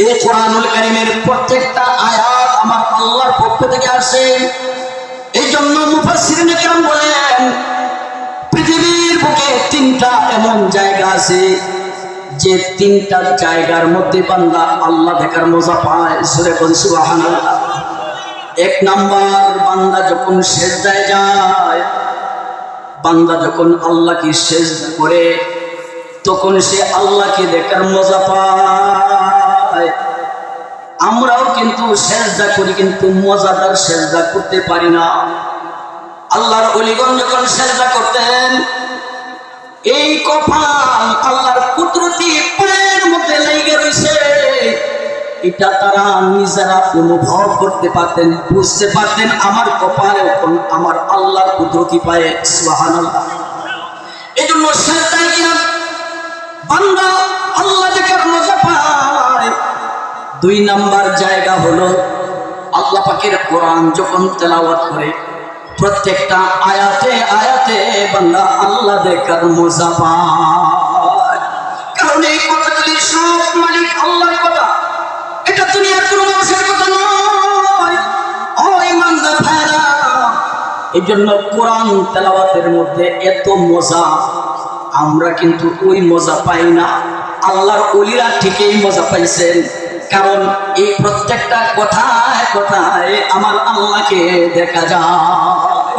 এই কোরআনুল কারীমের প্রত্যেকটা আয়াত আমার আল্লাহর পক্ষ থেকে আসে। এই জন্য মুফাসসিরিনে কেরাম বলেন পৃথিবীর বুকে তিনটা এমন জায়গা আছে যে তিনটা জায়গার মধ্যে বান্দা আল্লাহ দেখার মজা পায়। সূরা বল সুবহানাল্লাহ। এক নাম্বার, বান্দা যখন সিজদায় যায়, বান্দা যখন আল্লাহকে সিজদা করে তখন সে আল্লাহকে দেখার মজা পায়। আমরাও কিন্তু সিজদা করি কিন্তু মজাদার সিজদা করতে পারি না। আল্লাহর ওলিগণ যখন সিজদা করতেন এই কপাল আল্লাহর কুদরতি পায়ের মধ্যে লেগে রয়েছে, এটা তারা নিজেরা অনুভব করতে পারতেন, বুঝতে পারতেন আমার কপালে এখন আমার আল্লাহর কুদরতি পায়ে। সুবহানাল্লাহ। এই জন্য সিজদায় গিয়ে বান্দা আল্লাহ দেখার মজা পায়। দুই নাম্বার জায়গা হলো আল্লাহ পাকের কোরআন যখন তেলাওয়াত করে প্রত্যেকটা আয়াতে আয়াতে বান্দা আল্লাহ দেখার মজা পায়। কারণ এই কথাগুলি সব মালিক আল্লাহর কথা, এটা দুনিয়ার কোনো মানুষের কথা নয়। ও ইমানদার ভাইরা, এই জন্য কোরআন তেলাওয়াতের মধ্যে এত মজা, আমরা কিন্তু ওই মজা পাই না। আল্লাহর ওলিরা ঠিকই মজা পাইছেন, কারণ এই প্রত্যেকটা কথায় কথায় আমার আল্লাহকে দেখা যায়।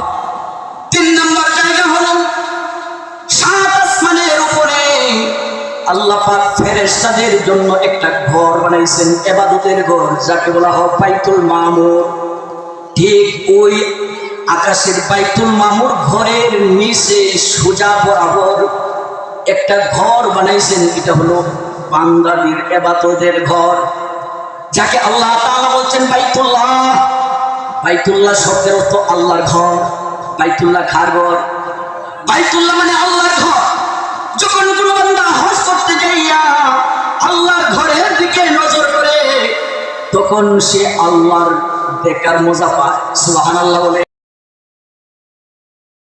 তিন নম্বর জায়গা হলো সাত আসমানের উপরে আল্লাহ পাক ফেরেশতাদের জন্য একটা ঘর বানাইছেন, ইবাদতের ঘর, যাকে বলা হয় বাইতুল মামুর। ঠিক ওই আকাশের বাইতুল মামুর ঘরের নিচে সোজা বরাবর একটা ঘর বানাইছেন, এটা হলো বান্দাদের ইবাদতের ঘর, যাকে আল্লাহ তাআলা বলছেন বাইতুল্লাহ। বাইতুল্লাহ শব্দের অর্থ আল্লাহর ঘর, বাইতুল্লাহ খার ঘর। বাইতুল্লাহ মানে আল্লাহর ঘর। যখন কোনো বান্দা হজ করতে যাইয়া আল্লাহর ঘরের দিকে নজর করে তখন সে আল্লাহর দেখার মজা পায়। সুবহানাল্লাহ বলে।